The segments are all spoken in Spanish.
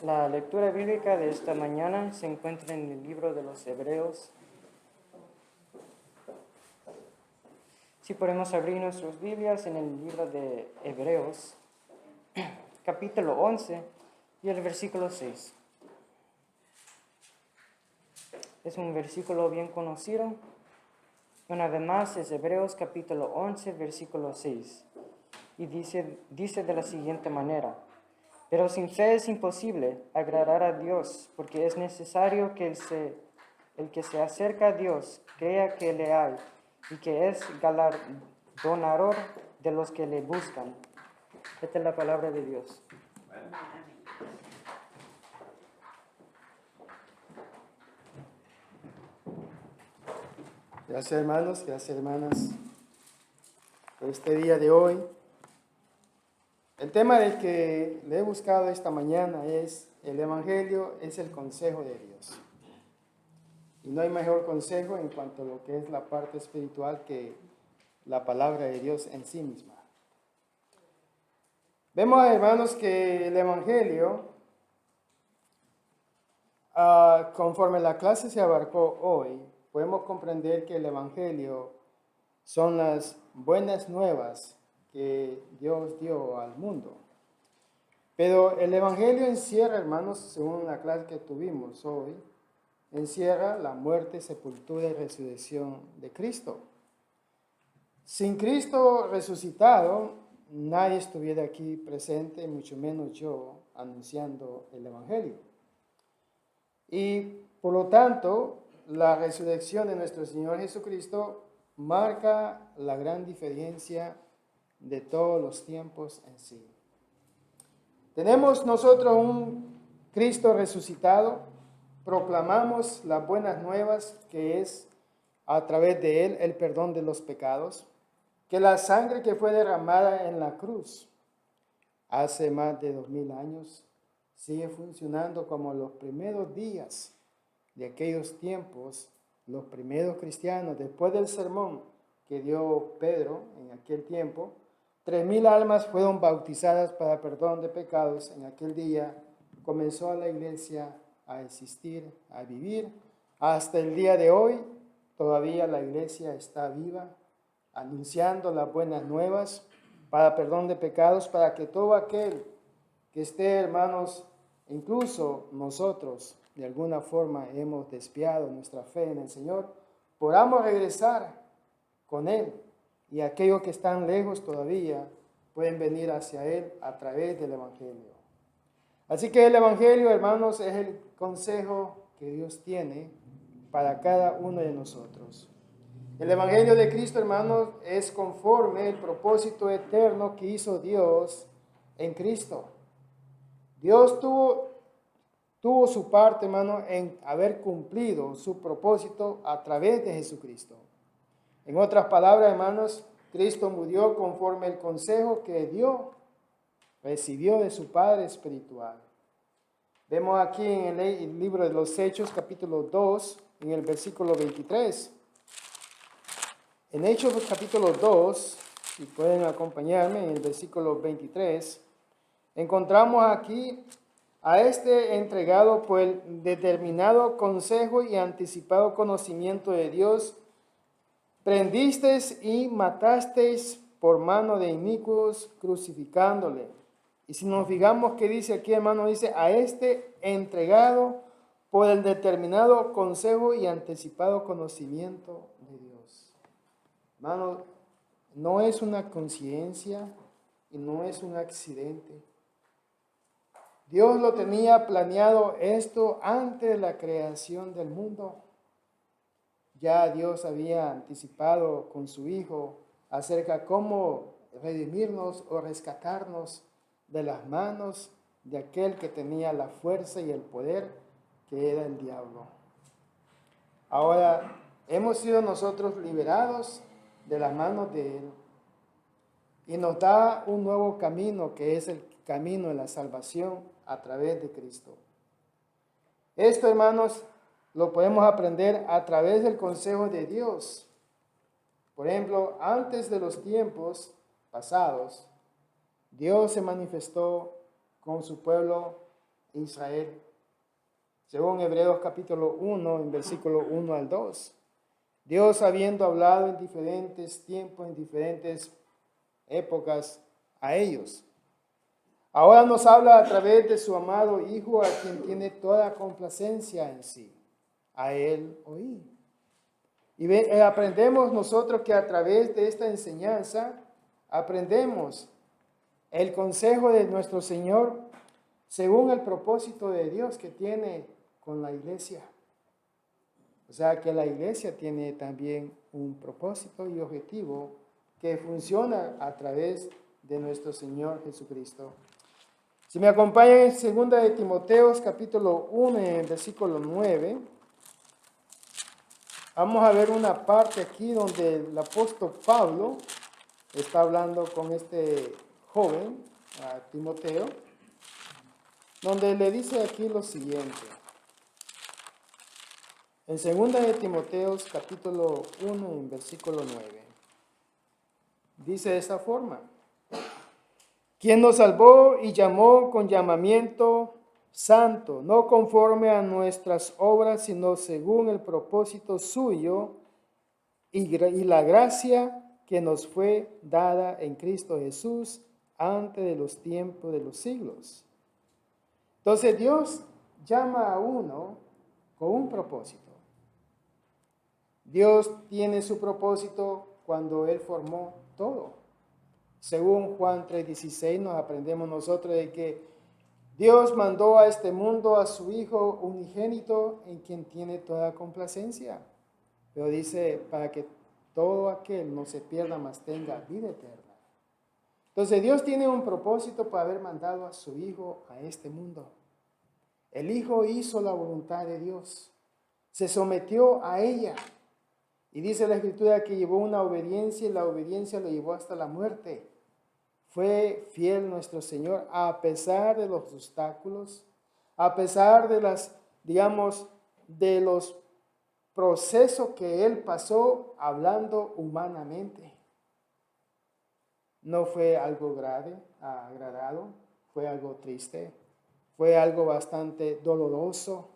La lectura bíblica de esta mañana se encuentra en el libro de los Hebreos. Si podemos abrir nuestras Biblias en el libro de Hebreos, capítulo 11 y el versículo 6. Es un versículo bien conocido. Una vez más es Hebreos capítulo 11, versículo 6. Y dice de la siguiente manera: pero sin fe es imposible agradar a Dios, porque es necesario que el que se acerca a Dios crea que le hay y que es galardonador de los que le buscan. Esta es la palabra de Dios. Gracias hermanos, gracias hermanas por este día de hoy. El tema del que le he buscado esta mañana es: el Evangelio es el consejo de Dios. Y no hay mejor consejo en cuanto a lo que es la parte espiritual que la palabra de Dios en sí misma. Vemos, hermanos, que el Evangelio, conforme la clase se abarcó hoy, podemos comprender que el Evangelio son las buenas nuevas que Dios dio al mundo. Pero el Evangelio encierra, hermanos, según la clase que tuvimos hoy, encierra la muerte, sepultura y resurrección de Cristo. Sin Cristo resucitado, nadie estuviera aquí presente, mucho menos yo, anunciando el Evangelio. Y por lo tanto, la resurrección de nuestro Señor Jesucristo marca la gran diferencia de todos los tiempos en sí. Tenemos nosotros un Cristo resucitado, proclamamos las buenas nuevas, que es a través de Él el perdón de los pecados, que la sangre que fue derramada en la cruz hace más de 2000 años sigue funcionando como los primeros días de aquellos tiempos, los primeros cristianos, después del sermón que dio Pedro en aquel tiempo. 3000 almas fueron bautizadas para perdón de pecados. En aquel día comenzó la iglesia a existir, a vivir. Hasta el día de hoy todavía la iglesia está viva, anunciando las buenas nuevas para perdón de pecados, para que todo aquel que esté, hermanos, incluso nosotros de alguna forma hemos desviado nuestra fe en el Señor, podamos regresar con Él, y aquellos que están lejos todavía pueden venir hacia Él a través del Evangelio. Así que el Evangelio, hermanos, es el consejo que Dios tiene para cada uno de nosotros. El Evangelio de Cristo, hermanos, es conforme el propósito eterno que hizo Dios en Cristo. Dios tuvo su parte, hermano, en haber cumplido su propósito a través de Jesucristo. En otras palabras, hermanos, Cristo murió conforme el consejo que recibió de su Padre espiritual. Vemos aquí en el libro de los Hechos, capítulo 2, en el versículo 23. En Hechos capítulo 2, si pueden acompañarme, en el versículo 23, encontramos aquí a este entregado por el determinado consejo y anticipado conocimiento de Dios, prendisteis y matasteis por mano de inicuos, crucificándole. Y si nos fijamos que dice aquí, hermano, dice: a este entregado por el determinado consejo y anticipado conocimiento de Dios. Hermano, no es una coincidencia y no es un accidente. Dios lo tenía planeado esto antes de la creación del mundo. Ya Dios había anticipado con su Hijo acerca de cómo redimirnos o rescatarnos de las manos de aquel que tenía la fuerza y el poder, que era el diablo. Ahora hemos sido nosotros liberados de las manos de Él, y nos da un nuevo camino, que es el camino de la salvación a través de Cristo. Esto, hermanos, lo podemos aprender a través del consejo de Dios. Por ejemplo, antes de los tiempos pasados, Dios se manifestó con su pueblo Israel. Según Hebreos capítulo 1, en versículo 1 al 2. Dios, habiendo hablado en diferentes tiempos, en diferentes épocas a ellos, ahora nos habla a través de su amado Hijo, a quien tiene toda complacencia en sí. A Él oí. Y aprendemos nosotros que a través de esta enseñanza, aprendemos el consejo de nuestro Señor según el propósito de Dios que tiene con la iglesia. O sea que la iglesia tiene también un propósito y objetivo que funciona a través de nuestro Señor Jesucristo. Si me acompañan en 2 de Timoteo capítulo 1, en versículo 9, vamos a ver una parte aquí donde el apóstol Pablo está hablando con este joven, a Timoteo, donde le dice aquí lo siguiente. En 2 de Timoteo capítulo 1, en versículo 9, dice de esta forma: quien nos salvó y llamó con llamamiento santo, no conforme a nuestras obras, sino según el propósito suyo y la gracia que nos fue dada en Cristo Jesús antes de los tiempos de los siglos. Entonces Dios llama a uno con un propósito. Dios tiene su propósito cuando Él formó todo. Según Juan 3:16 nos aprendemos nosotros de que Dios mandó a este mundo a su Hijo unigénito en quien tiene toda complacencia. Pero dice, para que todo aquel no se pierda, mas tenga vida eterna. Entonces Dios tiene un propósito para haber mandado a su Hijo a este mundo. El Hijo hizo la voluntad de Dios, se sometió a ella. Y dice la Escritura que llevó una obediencia y la obediencia lo llevó hasta la muerte. Fue fiel nuestro Señor a pesar de los obstáculos, a pesar de de los procesos que Él pasó hablando humanamente. No fue algo grave, agradado, fue algo triste, fue algo bastante doloroso,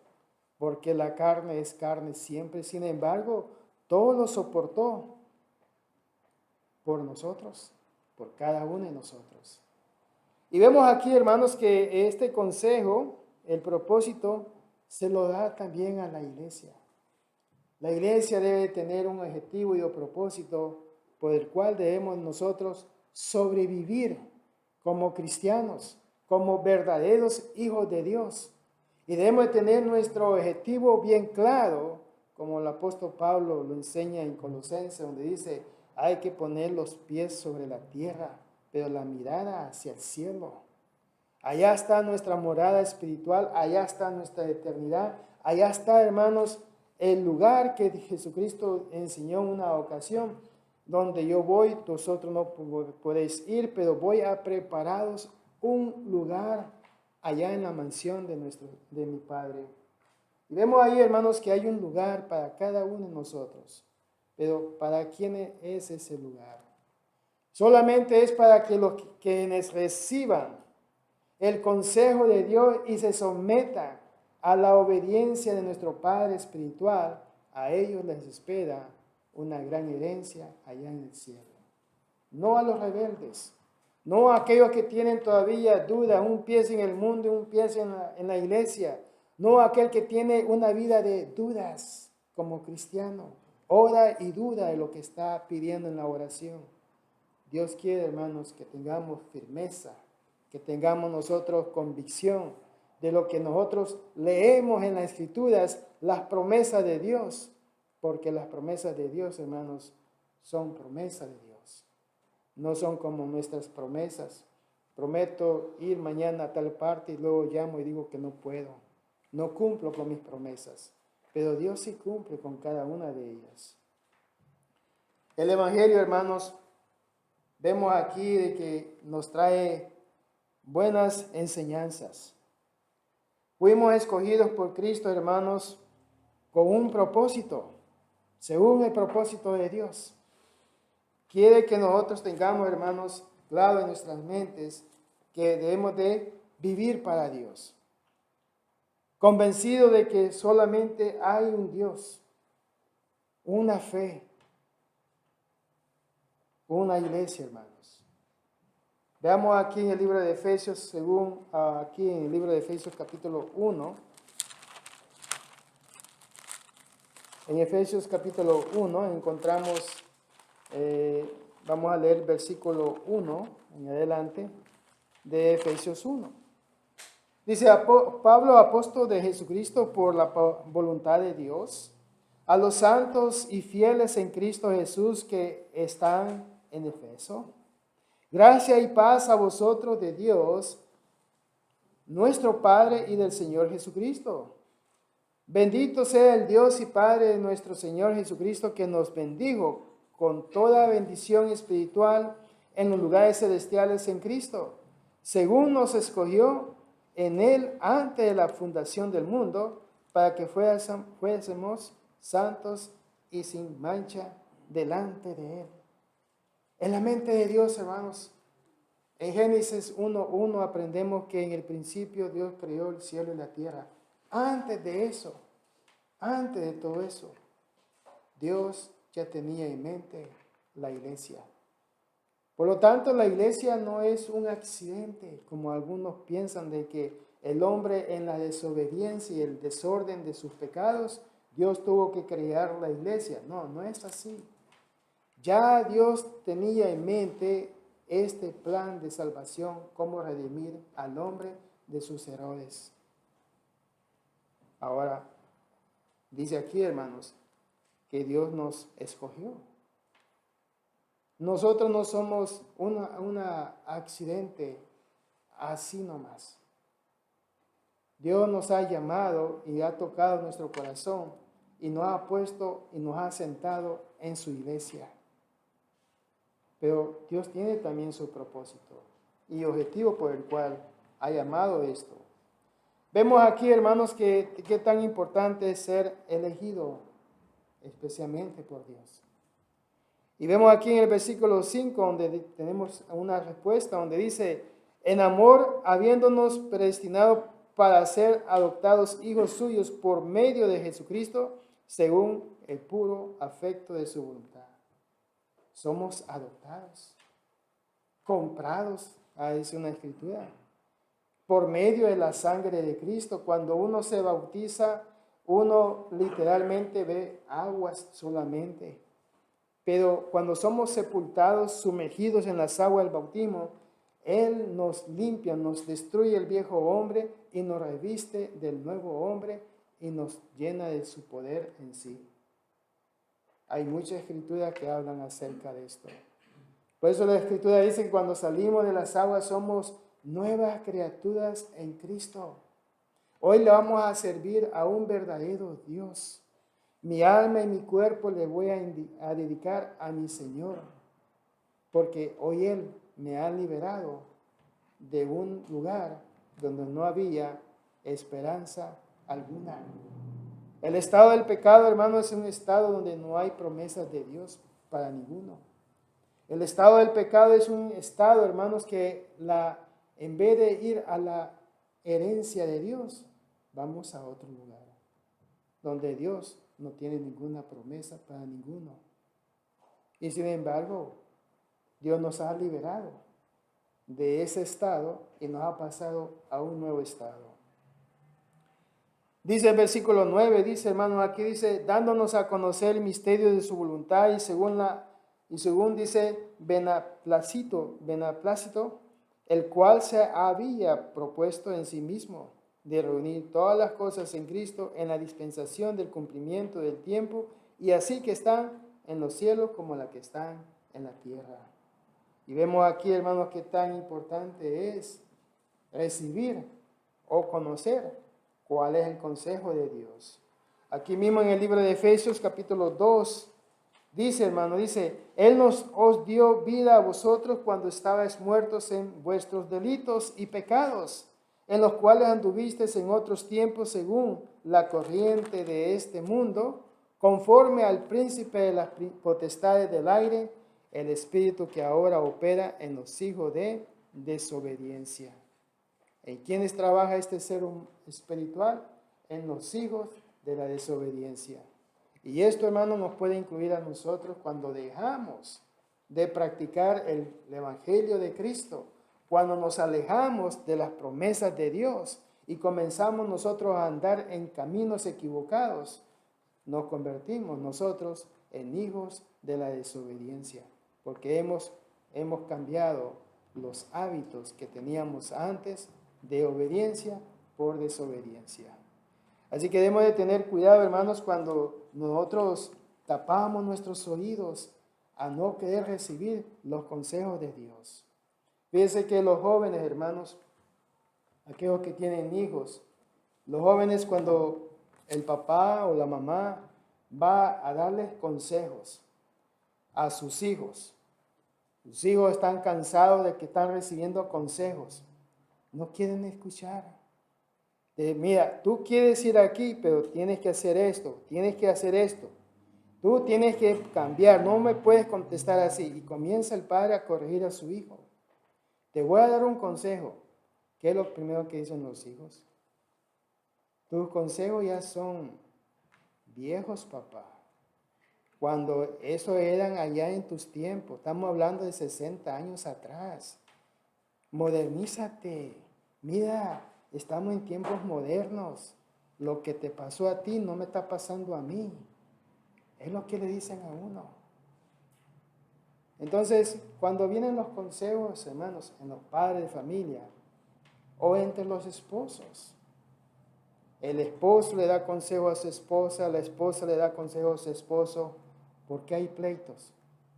porque la carne es carne siempre. Sin embargo, todo lo soportó por nosotros, por cada uno de nosotros. Y vemos aquí, hermanos, que este consejo, el propósito, se lo da también a la iglesia. La iglesia debe tener un objetivo y un propósito por el cual debemos nosotros sobrevivir como cristianos, como verdaderos hijos de Dios. Y debemos tener nuestro objetivo bien claro, como el apóstol Pablo lo enseña en Colosenses, donde dice, hay que poner los pies sobre la tierra, pero la mirada hacia el cielo. Allá está nuestra morada espiritual, allá está nuestra eternidad, allá está, hermanos, el lugar que Jesucristo enseñó en una ocasión, donde yo voy, vosotros no podéis ir, pero voy a prepararos un lugar allá en la mansión de mi Padre. Y vemos ahí, hermanos, que hay un lugar para cada uno de nosotros. Pero ¿para quién es ese lugar? Solamente es para que los quienes reciban el consejo de Dios y se sometan a la obediencia de nuestro Padre espiritual. A ellos les espera una gran herencia allá en el cielo. No a los rebeldes, no a aquellos que tienen todavía duda, un pie en el mundo y un pie en la iglesia. No aquel que tiene una vida de dudas como cristiano. Ora y duda de lo que está pidiendo en la oración. Dios quiere, hermanos, que tengamos firmeza, que tengamos nosotros convicción de lo que nosotros leemos en las Escrituras, las promesas de Dios. Porque las promesas de Dios, hermanos, son promesas de Dios. No son como nuestras promesas. Prometo ir mañana a tal parte y luego llamo y digo que no puedo. No cumplo con mis promesas, pero Dios sí cumple con cada una de ellas. El Evangelio, hermanos, vemos aquí de que nos trae buenas enseñanzas. Fuimos escogidos por Cristo, hermanos, con un propósito, según el propósito de Dios. Quiere que nosotros tengamos, hermanos, claro en nuestras mentes que debemos de vivir para Dios. convencido de que solamente hay un Dios, una fe, una iglesia, hermanos. Veamos aquí en el libro de Efesios, aquí en el libro de Efesios capítulo 1. En Efesios capítulo 1 encontramos, vamos a leer versículo 1 en adelante de Efesios 1. Dice, Pablo, apóstol de Jesucristo por la voluntad de Dios, a los santos y fieles en Cristo Jesús que están en Efeso. Gracia y paz a vosotros de Dios, nuestro Padre y del Señor Jesucristo. Bendito sea el Dios y Padre de nuestro Señor Jesucristo, que nos bendijo con toda bendición espiritual en los lugares celestiales en Cristo, según nos escogió en Él antes de la fundación del mundo, para que fuésemos santos y sin mancha delante de Él. En la mente de Dios, hermanos, en Génesis 1:1 aprendemos que en el principio Dios creó el cielo y la tierra. Antes de eso, antes de todo eso, Dios ya tenía en mente la iglesia. Por lo tanto, la iglesia no es un accidente, como algunos piensan, de que el hombre en la desobediencia y el desorden de sus pecados, Dios tuvo que crear la iglesia. No, no es así. Ya Dios tenía en mente este plan de salvación, cómo redimir al hombre de sus errores. Ahora, dice aquí, hermanos, que Dios nos escogió. Nosotros no somos un accidente así nomás. Dios nos ha llamado y ha tocado nuestro corazón y nos ha puesto y nos ha sentado en su iglesia. Pero Dios tiene también su propósito y objetivo por el cual ha llamado esto. Vemos aquí, hermanos, que tan importante es ser elegido, especialmente por Dios. Y vemos aquí en el versículo 5, donde tenemos una respuesta, donde dice, en amor, habiéndonos predestinado para ser adoptados hijos suyos por medio de Jesucristo, según el puro afecto de su voluntad. Somos adoptados, comprados, dice una escritura, por medio de la sangre de Cristo. Cuando uno se bautiza, uno literalmente ve aguas solamente. Pero cuando somos sepultados, sumergidos en las aguas del bautismo, Él nos limpia, nos destruye el viejo hombre y nos reviste del nuevo hombre y nos llena de su poder en sí. Hay muchas escrituras que hablan acerca de esto. Por eso la escritura dice que cuando salimos de las aguas somos nuevas criaturas en Cristo. Hoy le vamos a servir a un verdadero Dios. Mi alma y mi cuerpo le voy a dedicar a mi Señor, porque hoy Él me ha liberado de un lugar donde no había esperanza alguna. El estado del pecado, hermano, es un estado donde no hay promesas de Dios para ninguno. El estado del pecado es un estado, hermanos, que en vez de ir a la herencia de Dios, vamos a otro lugar, donde Dios no tiene ninguna promesa para ninguno. Y sin embargo, Dios nos ha liberado de ese estado y nos ha pasado a un nuevo estado. Dice el versículo 9, dice, hermano, aquí dice, dándonos a conocer el misterio de su voluntad y según dice, beneplácito, el cual se había propuesto en sí mismo de reunir todas las cosas en Cristo en la dispensación del cumplimiento del tiempo, y así que están en los cielos como las que están en la tierra. Y vemos aquí, hermanos, qué tan importante es recibir o conocer cuál es el consejo de Dios. Aquí mismo en el libro de Efesios capítulo 2, dice, hermano, dice, Él os dio vida a vosotros cuando estabais muertos en vuestros delitos y pecados, en los cuales anduvisteis en otros tiempos según la corriente de este mundo, conforme al príncipe de las potestades del aire, el espíritu que ahora opera en los hijos de desobediencia. ¿En quiénes trabaja este ser espiritual? en los hijos de la desobediencia. Y esto, hermano, nos puede incluir a nosotros cuando dejamos de practicar el Evangelio de Cristo, cuando nos alejamos de las promesas de Dios y comenzamos nosotros a andar en caminos equivocados, nos convertimos nosotros en hijos de la desobediencia, porque hemos cambiado los hábitos que teníamos antes de obediencia por desobediencia. Así que debemos de tener cuidado, hermanos, cuando nosotros tapamos nuestros oídos a no querer recibir los consejos de Dios. Fíjense que los jóvenes, hermanos, aquellos que tienen hijos, los jóvenes cuando el papá o la mamá va a darles consejos a sus hijos están cansados de que están recibiendo consejos, no quieren escuchar. Mira, tú quieres ir aquí, pero tienes que hacer esto, tienes que hacer esto. Tú tienes que cambiar, no me puedes contestar así. Y comienza el padre a corregir a su hijo. Te voy a dar un consejo. ¿Qué es lo primero que dicen los hijos? Tus consejos ya son viejos, papá. Cuando eso eran allá en tus tiempos, estamos hablando de 60 años atrás. Modernízate. Mira, estamos en tiempos modernos. Lo que te pasó a ti no me está pasando a mí. Es lo que le dicen a uno. Entonces, cuando vienen los consejos, hermanos, en los padres de familia o entre los esposos, el esposo le da consejo a su esposa, la esposa le da consejo a su esposo. ¿Por qué hay pleitos?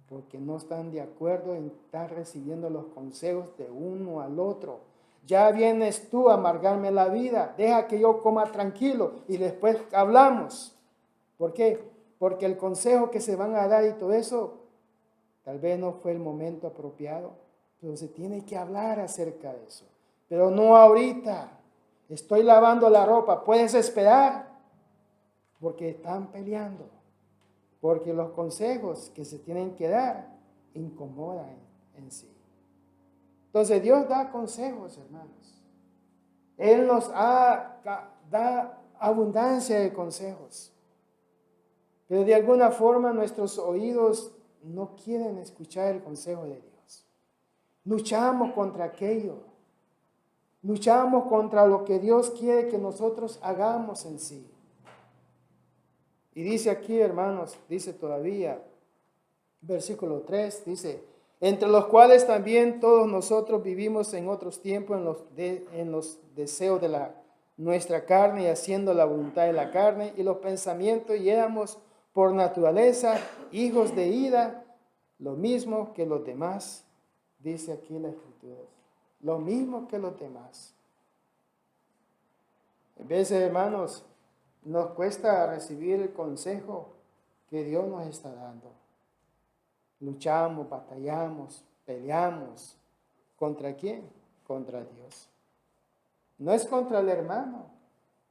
Porque no están de acuerdo en estar recibiendo los consejos de uno al otro. Ya vienes tú a amargarme la vida, deja que yo coma tranquilo y después hablamos. ¿Por qué? Porque el consejo que se van a dar y todo eso, tal vez no fue el momento apropiado, pero se tiene que hablar acerca de eso. Pero no ahorita. Estoy lavando la ropa, ¿puedes esperar? Porque están peleando. Porque los consejos que se tienen que dar incomodan en sí. Entonces Dios da consejos, hermanos. Él nos da abundancia de consejos. Pero de alguna forma nuestros oídos no quieren escuchar el consejo de Dios. Luchamos contra aquello. Luchamos contra lo que Dios quiere que nosotros hagamos en sí. Y dice aquí, hermanos, dice todavía, versículo 3, dice, entre los cuales también todos nosotros vivimos en otros tiempos en los deseos de nuestra carne y haciendo la voluntad de la carne y los pensamientos, y éramos por naturaleza hijos de ira, lo mismo que los demás, dice aquí la Escritura, lo mismo que los demás. En veces, hermanos, nos cuesta recibir el consejo que Dios nos está dando. Luchamos, batallamos, peleamos. ¿Contra quién? Contra Dios. No es contra el hermano.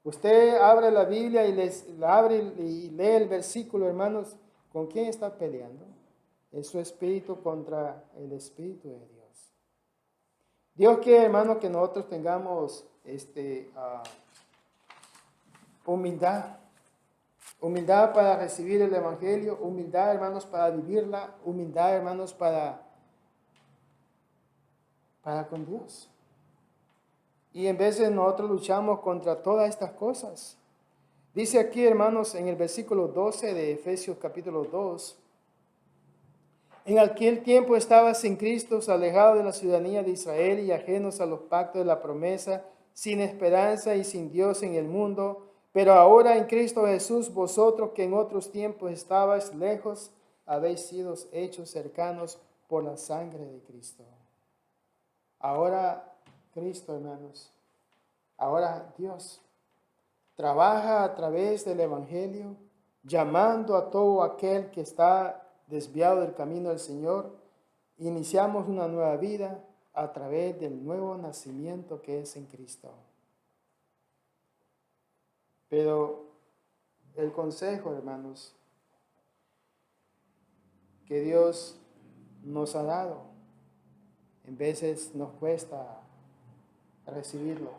Usted abre la Biblia y lee el versículo, hermanos. ¿Con quién está peleando? Es su espíritu contra el espíritu de Dios. Dios quiere, hermanos, que nosotros tengamos humildad. Humildad para recibir el Evangelio, humildad, hermanos, para vivirla, humildad, hermanos, para con Dios. Y en vez de nosotros luchamos contra todas estas cosas. Dice aquí, hermanos, en el versículo 12 de Efesios capítulo 2, en aquel tiempo estabas sin Cristo, alejados de la ciudadanía de Israel y ajenos a los pactos de la promesa, sin esperanza y sin Dios en el mundo. Pero ahora en Cristo Jesús, vosotros que en otros tiempos estabais lejos, habéis sido hechos cercanos por la sangre de Cristo. Ahora Cristo, hermanos, ahora Dios trabaja a través del Evangelio, llamando a todo aquel que está desviado del camino del Señor. Iniciamos una nueva vida a través del nuevo nacimiento que es en Cristo. Pero el consejo, hermanos, que Dios nos ha dado, en veces nos cuesta recibirlo.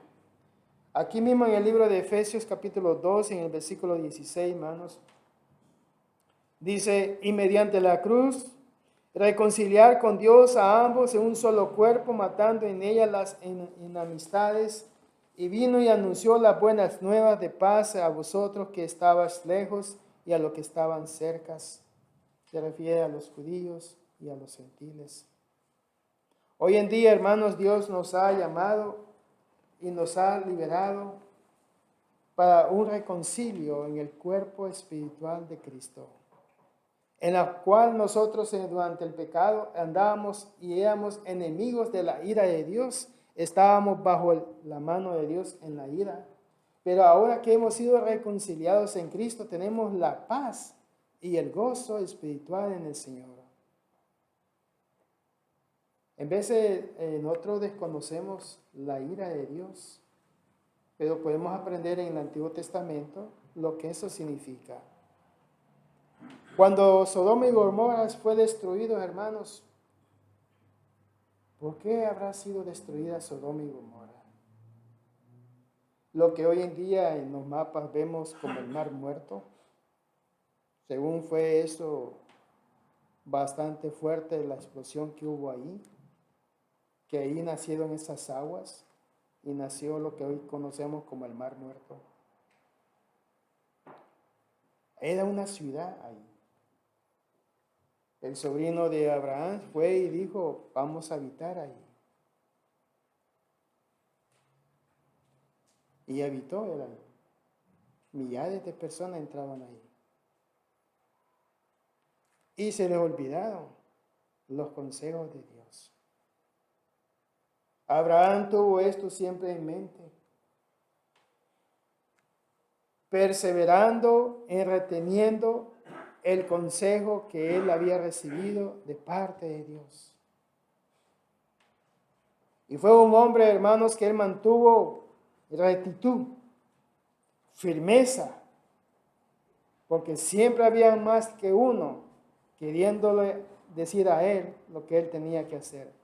Aquí mismo en el libro de Efesios capítulo 2, en el versículo 16, hermanos, dice, y mediante la cruz, reconciliar con Dios a ambos en un solo cuerpo, matando en ella las enemistades, y vino y anunció las buenas nuevas de paz a vosotros que estabais lejos y a los que estaban cercas. Se refiere a los judíos y a los gentiles. Hoy en día, hermanos, Dios nos ha llamado y nos ha liberado para un reconcilio en el cuerpo espiritual de Cristo, en la cual nosotros durante el pecado andábamos y éramos enemigos de la ira de Dios, estábamos bajo la mano de Dios en la ira, pero ahora que hemos sido reconciliados en Cristo, tenemos la paz y el gozo espiritual en el Señor. En vez de nosotros desconocemos la ira de Dios, pero podemos aprender en el Antiguo Testamento lo que eso significa. Cuando Sodoma y Gomorra fue destruido, hermanos, ¿por qué habrá sido destruida Sodoma y Gomorra? Lo que hoy en día en los mapas vemos como el Mar Muerto, según fue eso bastante fuerte la explosión que hubo ahí, que ahí nacieron esas aguas y nació lo que hoy conocemos como el Mar Muerto. Era una ciudad ahí. El sobrino de Abraham fue y dijo, vamos a habitar ahí. Y habitó él ahí. Millares de personas entraban ahí. Y se les olvidaron los consejos de Dios. Abraham tuvo esto siempre en mente, perseverando en reteniendo el consejo que él había recibido de parte de Dios. Y fue un hombre, hermanos, que él mantuvo rectitud, firmeza, porque siempre había más que uno queriéndole decir a él lo que él tenía que hacer.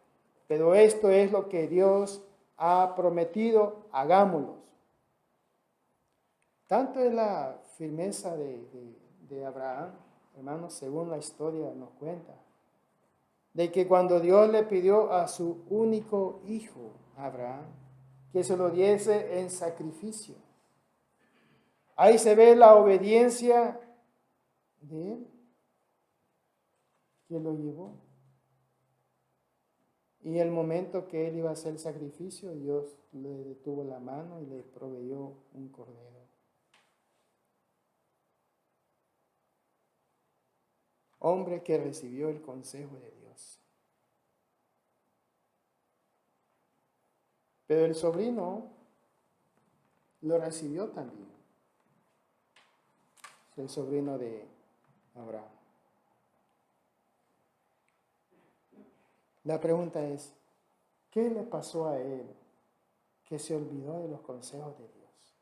Pero esto es lo que Dios ha prometido, hagámoslo. Tanto es la firmeza de Abraham, hermanos, según la historia nos cuenta, de que cuando Dios le pidió a su único hijo, Abraham, que se lo diese en sacrificio, ahí se ve la obediencia de él, que lo llevó. Y el momento que él iba a hacer el sacrificio, Dios le detuvo la mano y le proveyó un cordero. Hombre que recibió el consejo de Dios. Pero el sobrino lo recibió también. El sobrino de Abraham. La pregunta es, ¿qué le pasó a él que se olvidó de los consejos de Dios?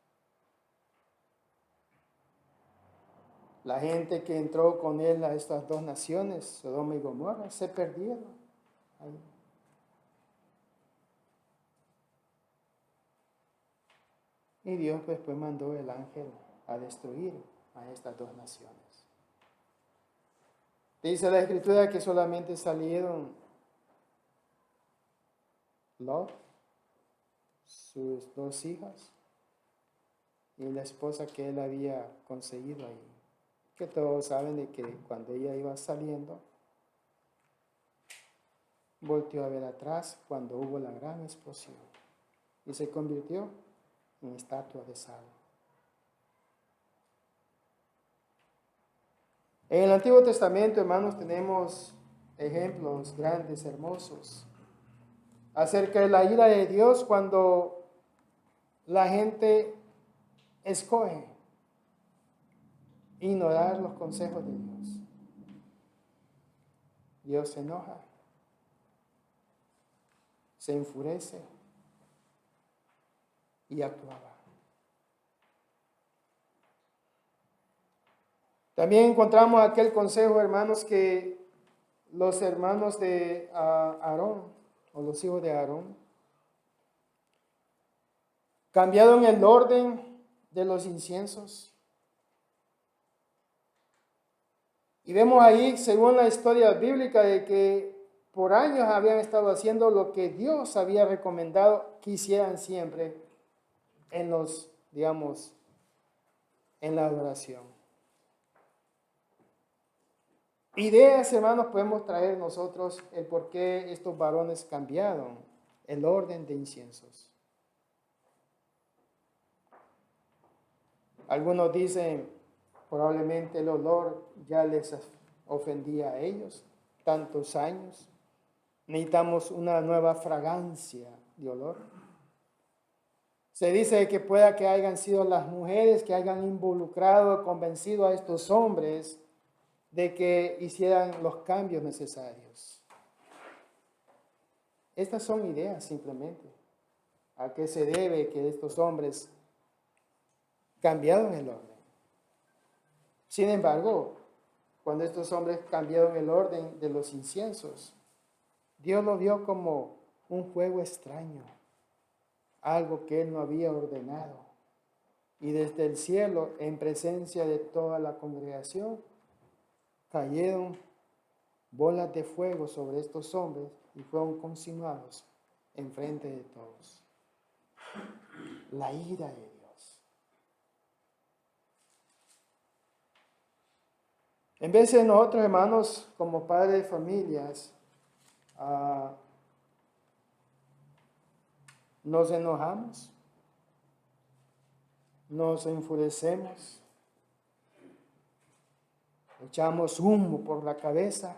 La gente que entró con él a estas dos naciones, Sodoma y Gomorra, se perdieron ahí. Y Dios después mandó el ángel a destruir a estas dos naciones. Dice la Escritura que solamente salieron Lot, sus dos hijas y la esposa que él había conseguido ahí. Que todos saben de que cuando ella iba saliendo, volteó a ver atrás cuando hubo la gran explosión y se convirtió en estatua de sal. En el Antiguo Testamento, hermanos, tenemos ejemplos grandes, hermosos, acerca de la ira de Dios cuando la gente escoge ignorar los consejos de Dios. Dios se enoja, se enfurece y actuaba. También encontramos aquel consejo, hermanos, que los hermanos de Aarón, o los hijos de Aarón, Cambiaron el orden de los inciensos. Y vemos ahí, según la historia bíblica, de que por años habían estado haciendo lo que Dios había recomendado que hicieran siempre en los, digamos, en la adoración. Ideas, hermanos, podemos traer nosotros el por qué estos varones cambiaron el orden de inciensos. Algunos dicen, probablemente el olor ya les ofendía a ellos, tantos años. Necesitamos una nueva fragancia de olor. Se dice que pueda que hayan sido las mujeres que hayan involucrado, convencido a estos hombres de que hicieran los cambios necesarios. Estas son ideas simplemente. ¿A qué se debe que estos hombres cambiaron el orden? Sin embargo, cuando estos hombres cambiaron el orden de los inciensos, Dios lo vio como un juego extraño, algo que Él no había ordenado. Y desde el cielo, en presencia de toda la congregación, cayeron bolas de fuego sobre estos hombres y fueron consumados en frente de todos. La ira de Dios. En vez de nosotros, hermanos, como padres de familias, nos enojamos, nos enfurecemos, echamos humo por la cabeza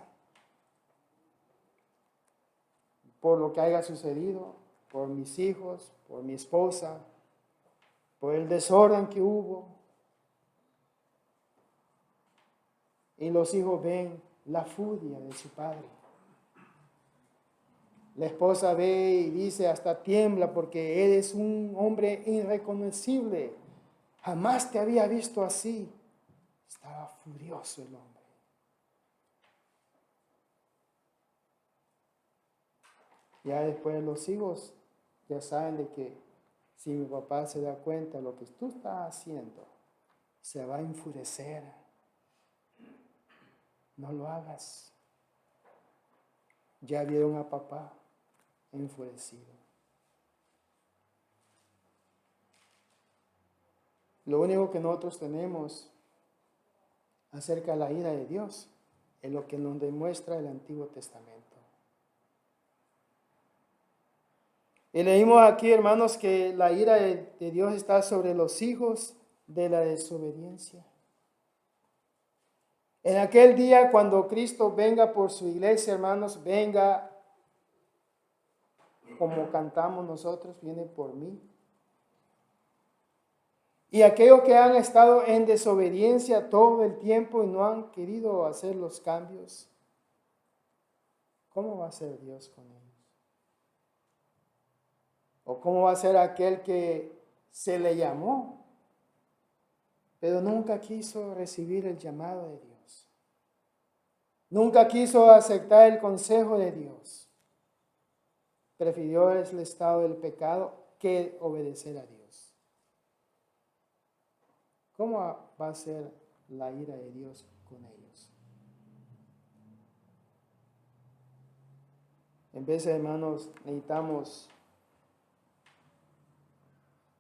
por lo que haya sucedido, por mis hijos, por mi esposa, por el desorden que hubo. Y los hijos ven la furia de su padre. La esposa ve y dice, hasta tiembla porque eres un hombre irreconocible. Jamás te había visto así. Estaba furioso el hombre. Ya después los hijos ya saben de que si mi papá se da cuenta de lo que tú estás haciendo, se va a enfurecer. No lo hagas. Ya vieron a papá enfurecido. Lo único que nosotros tenemos acerca de la ira de Dios es lo que nos demuestra el Antiguo Testamento. Y leímos aquí, hermanos, que la ira de Dios está sobre los hijos de la desobediencia. En aquel día, cuando Cristo venga por su iglesia, hermanos, venga como cantamos nosotros, viene por mí. Y aquellos que han estado en desobediencia todo el tiempo y no han querido hacer los cambios, ¿cómo va a ser Dios con ellos? ¿O cómo va a ser aquel que se le llamó, pero nunca quiso recibir el llamado de Dios? Nunca quiso aceptar el consejo de Dios. Prefirió el estado del pecado que obedecer a Dios. ¿Cómo va a ser la ira de Dios con ellos? En vez de, hermanos, necesitamos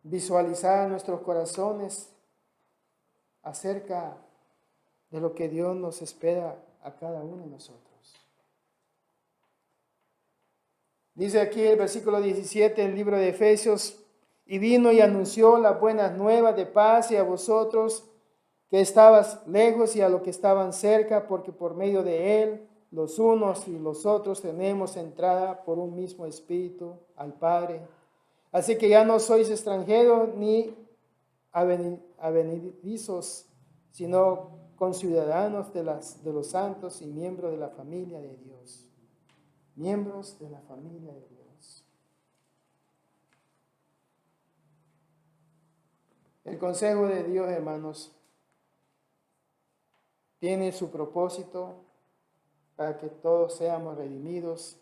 visualizar nuestros corazones acerca de lo que Dios nos espera a cada uno de nosotros. Dice aquí el versículo 17 del libro de Efesios, y vino y anunció las buenas nuevas de paz y a vosotros que estabas lejos y a los que estaban cerca, porque por medio de él los unos y los otros tenemos entrada por un mismo espíritu al Padre. Así que ya no sois extranjeros ni advenedizos, sino conciudadanos de los santos y miembros de la familia de Dios. Miembros de la familia de Dios. El consejo de Dios, hermanos, tiene su propósito para que todos seamos redimidos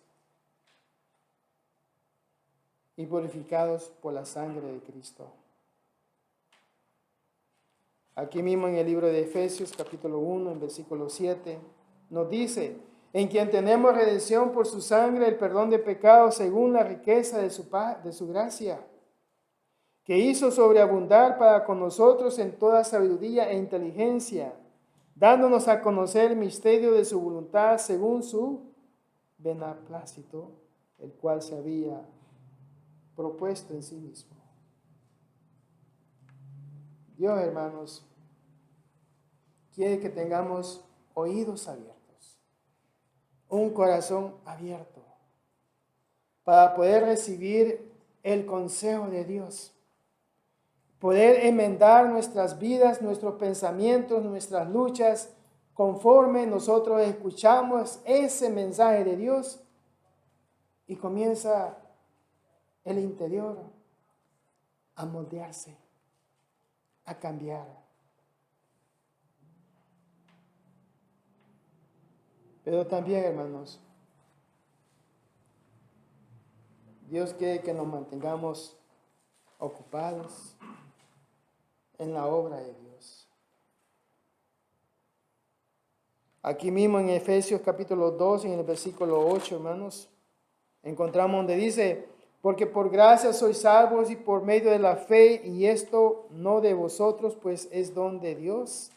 y purificados por la sangre de Cristo. Aquí mismo en el libro de Efesios, capítulo 1, en versículo 7, nos dice, en quien tenemos redención por su sangre, el perdón de pecados según la riqueza de su gracia, que hizo sobreabundar para con nosotros en toda sabiduría e inteligencia, dándonos a conocer el misterio de su voluntad según su beneplácito, el cual se había propuesto en sí mismo. Dios, hermanos, quiere que tengamos oídos abiertos, un corazón abierto, para poder recibir el consejo de Dios, poder enmendar nuestras vidas, nuestros pensamientos, nuestras luchas, conforme nosotros escuchamos ese mensaje de Dios y comienza el interior a moldearse, a cambiar. Pero también, hermanos, Dios quiere que nos mantengamos ocupados en la obra de Dios. Aquí mismo en Efesios capítulo 2, en el versículo 8, hermanos, encontramos donde dice, porque por gracia sois salvos y por medio de la fe, y esto no de vosotros, pues es don de Dios,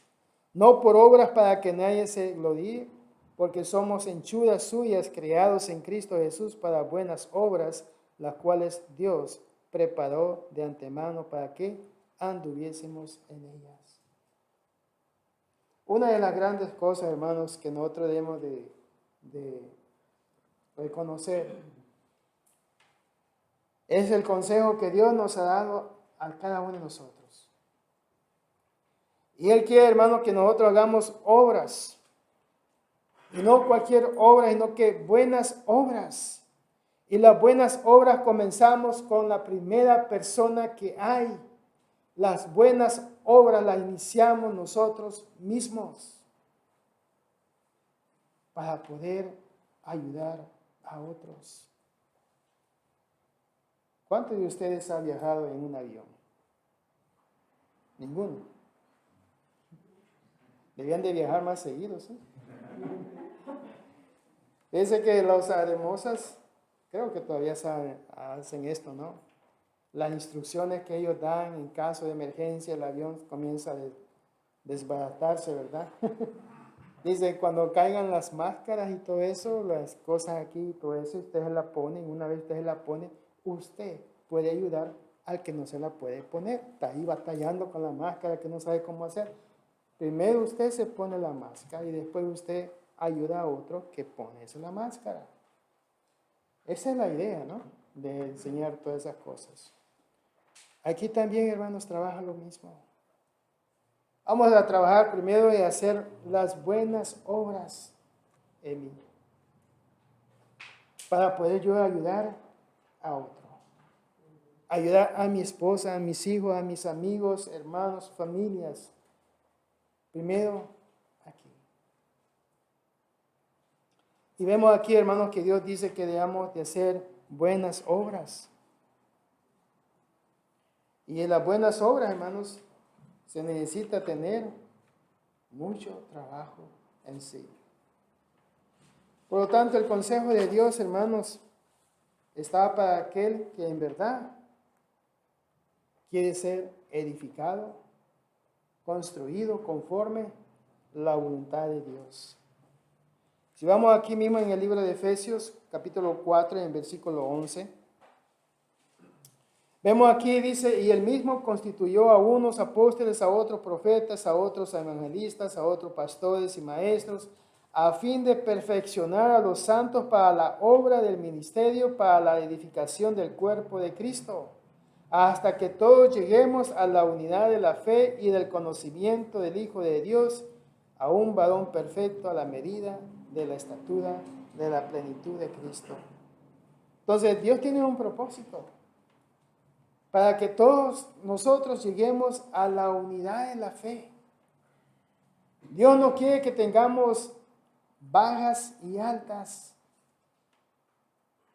no por obras para que nadie se gloríe, porque somos hechuras suyas, creados en Cristo Jesús para buenas obras, las cuales Dios preparó de antemano para que anduviésemos en ellas. Una de las grandes cosas, hermanos, que nosotros debemos de reconocer es el consejo que Dios nos ha dado a cada uno de nosotros. Y Él quiere, hermanos, que nosotros hagamos obras. Y no cualquier obra, sino que buenas obras. Y las buenas obras comenzamos con la primera persona que hay. Las buenas obras las iniciamos nosotros mismos para poder ayudar a otros. ¿Cuántos de ustedes han viajado en un avión? Ninguno. Debían de viajar más seguidos, ¿eh? Dice que los hermosas, creo que todavía hacen esto, ¿no? Las instrucciones que ellos dan en caso de emergencia, el avión comienza a desbaratarse, ¿verdad? Dice, cuando caigan las máscaras y todo eso, las cosas aquí, todo eso, ustedes la ponen, una vez ustedes la ponen, usted puede ayudar al que no se la puede poner. Está ahí batallando con la máscara, que no sabe cómo hacer. Primero usted se pone la máscara y después usted ayuda a otro que pone la máscara. Esa es la idea, ¿no? De enseñar todas esas cosas. Aquí también, hermanos, trabaja lo mismo. Vamos a trabajar primero y hacer las buenas obras, Eli, para poder yo ayudar a otro. Ayudar a mi esposa, a mis hijos, a mis amigos, hermanos, familias. Primero, aquí. Y vemos aquí, hermanos, que Dios dice que debemos de hacer buenas obras. Y en las buenas obras, hermanos, se necesita tener mucho trabajo en sí. Por lo tanto, el consejo de Dios, hermanos, está para aquel que en verdad quiere ser edificado, construido conforme la voluntad de Dios. Si vamos aquí mismo en el libro de Efesios, capítulo 4, en versículo 11, vemos aquí, dice, y él mismo constituyó a unos apóstoles, a otros profetas, a otros evangelistas, a otros pastores y maestros, a fin de perfeccionar a los santos para la obra del ministerio, para la edificación del cuerpo de Cristo, hasta que todos lleguemos a la unidad de la fe y del conocimiento del Hijo de Dios, a un varón perfecto a la medida de la estatura de la plenitud de Cristo. Entonces, Dios tiene un propósito para que todos nosotros lleguemos a la unidad de la fe. Dios no quiere que tengamos bajas y altas.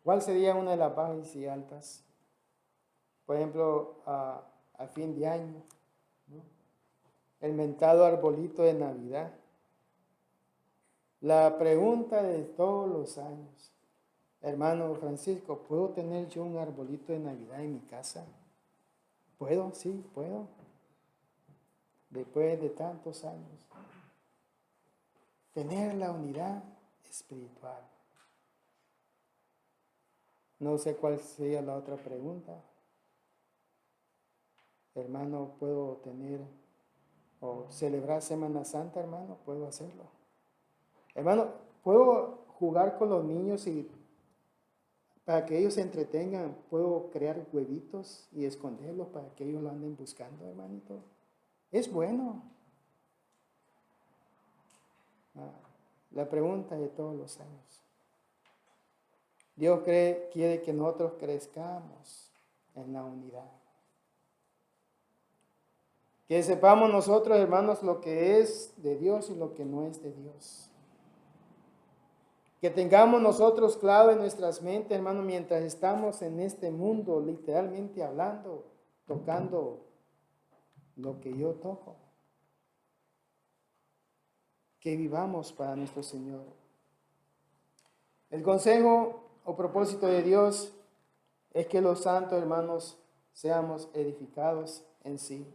¿Cuál sería una de las bajas y altas? por ejemplo, a fin de año, ¿no? El mentado arbolito de Navidad. La pregunta de todos los años, hermano Francisco, ¿puedo tener yo un arbolito de Navidad en mi casa? ¿Puedo? Sí, puedo. Después de tantos años. Tener la unidad espiritual. No sé cuál sería la otra pregunta. Hermano, ¿puedo tener o celebrar Semana Santa, hermano? ¿Puedo hacerlo? Hermano, ¿puedo jugar con los niños y para que ellos se entretengan? ¿Puedo crear huevitos y esconderlos para que ellos lo anden buscando, hermanito? Es bueno. La pregunta de todos los años. Dios quiere que nosotros crezcamos en la unidad. Que sepamos nosotros, hermanos, lo que es de Dios y lo que no es de Dios. Que tengamos nosotros claro en nuestras mentes, hermanos, mientras estamos en este mundo, literalmente hablando, tocando lo que yo toco. Que vivamos para nuestro Señor. El consejo o propósito de Dios es que los santos, hermanos, seamos edificados en sí.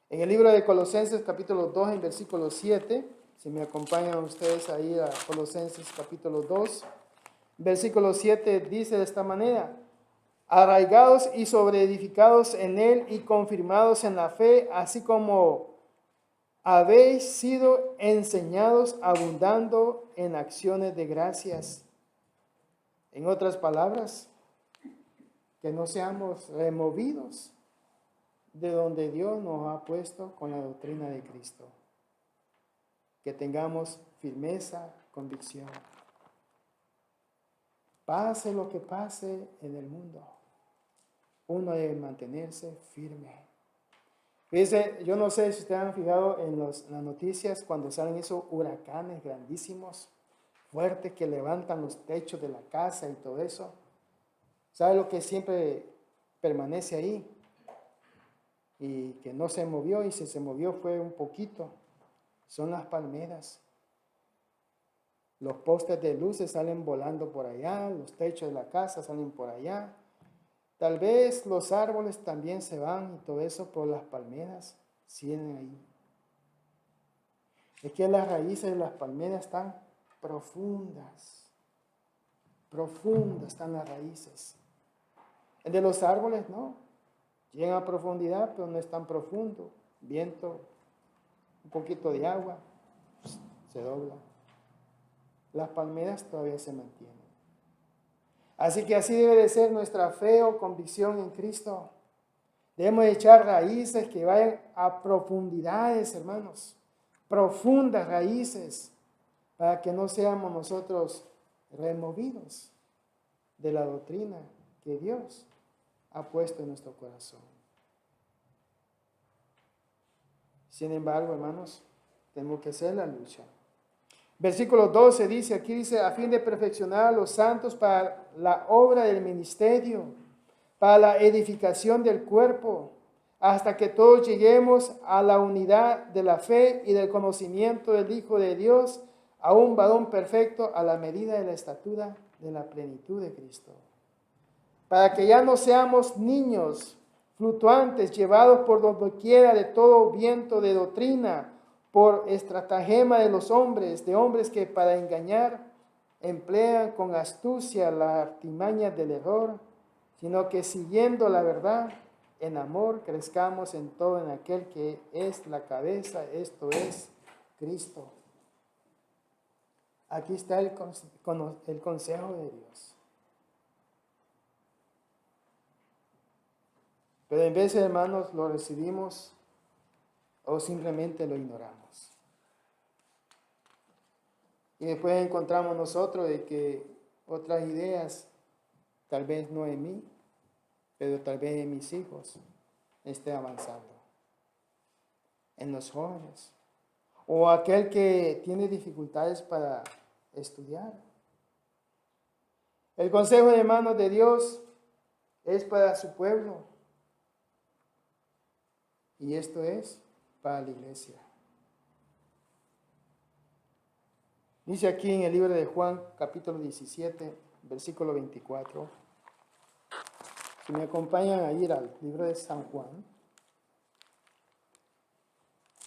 En el libro de Colosenses capítulo 2, en versículo 7, si me acompañan ustedes ahí a Colosenses capítulo 2, versículo 7 dice de esta manera: arraigados y sobreedificados en él y confirmados en la fe, así como habéis sido enseñados, abundando en acciones de gracias. En otras palabras, que no seamos removidos de donde Dios nos ha puesto con la doctrina de Cristo. Que tengamos firmeza, convicción. Pase lo que pase en el mundo, uno debe mantenerse firme. Fíjense, yo no sé si ustedes han fijado en las noticias cuando salen esos huracanes grandísimos, fuertes, que levantan los techos de la casa y todo eso. ¿Sabe lo que siempre permanece ahí? Y que no se movió, y si se movió fue un poquito. Son las palmeras. Los postes de luces salen volando por allá, los techos de la casa salen por allá. Tal vez los árboles también se van y todo eso, por las palmeras siguen ahí. Es que las raíces de las palmeras están profundas. Profundas están las raíces. El de los árboles no. Llegan a profundidad, pero no es tan profundo. Viento, un poquito de agua, se dobla. Las palmeras todavía se mantienen. Así que así debe de ser nuestra fe o convicción en Cristo. Debemos echar raíces que vayan a profundidades, hermanos. Profundas raíces, para que no seamos nosotros removidos de la doctrina que Dios ha puesto en nuestro corazón. Sin embargo, hermanos, tenemos que hacer la lucha. Versículo 12 dice, aquí dice, a fin de perfeccionar a los santos para la obra del ministerio, para la edificación del cuerpo, hasta que todos lleguemos a la unidad de la fe y del conocimiento del Hijo de Dios, a un varón perfecto a la medida de la estatura de la plenitud de Cristo. Para que ya no seamos niños fluctuantes, llevados por donde quiera de todo viento de doctrina, por estratagema de los hombres, de hombres que para engañar emplean con astucia la artimaña del error, sino que siguiendo la verdad, en amor crezcamos en todo en aquel que es la cabeza, esto es Cristo. Aquí está el consejo de Dios. Pero en vez, hermanos, lo recibimos o simplemente lo ignoramos. Y después encontramos nosotros de que otras ideas, tal vez no en mí, pero tal vez en mis hijos, esté avanzando. En los jóvenes. O aquel que tiene dificultades para estudiar. El consejo de manos de Dios es para su pueblo. Y esto es para la iglesia. Dice aquí en el libro de Juan, capítulo 17, versículo 24. Si me acompañan a ir al libro de San Juan,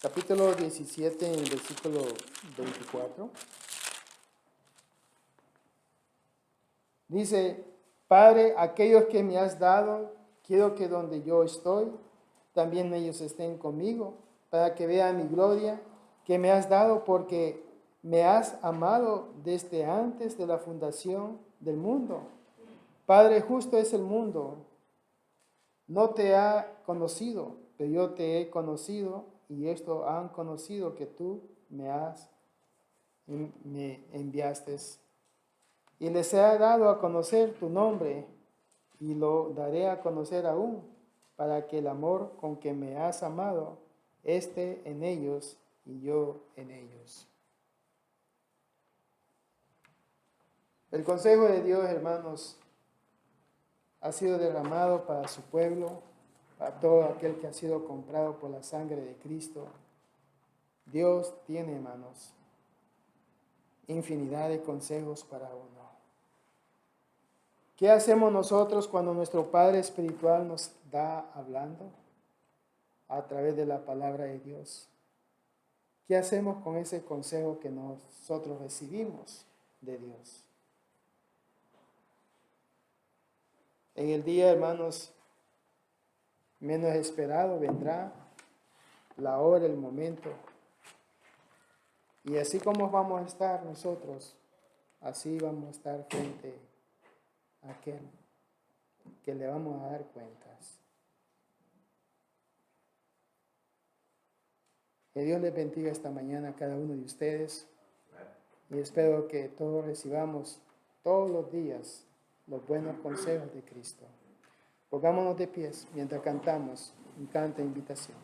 capítulo 17, en el versículo 24. Dice, Padre, aquellos que me has dado, quiero que donde yo estoy, también ellos estén conmigo, para que vean mi gloria que me has dado, porque me has amado desde antes de la fundación del mundo. Padre, justo es el mundo. No te ha conocido, pero yo te he conocido, y esto han conocido que tú me enviaste. Y les he dado a conocer tu nombre, y lo daré a conocer aún, para que el amor con que me has amado esté en ellos y yo en ellos. El consejo de Dios, hermanos, ha sido derramado para su pueblo, para todo aquel que ha sido comprado por la sangre de Cristo. Dios tiene, hermanos, infinidad de consejos para uno. ¿Qué hacemos nosotros cuando nuestro Padre Espiritual nos da hablando a través de la palabra de Dios? ¿Qué hacemos con ese consejo que nosotros recibimos de Dios? En el día, hermanos, menos esperado vendrá la hora, el momento. Y así como vamos a estar nosotros, así vamos a estar frente a aquel que le vamos a dar cuentas. Que Dios les bendiga esta mañana a cada uno de ustedes. Y espero que todos recibamos todos los días los buenos consejos de Cristo. Pongámonos de pies mientras cantamos un canto de invitación.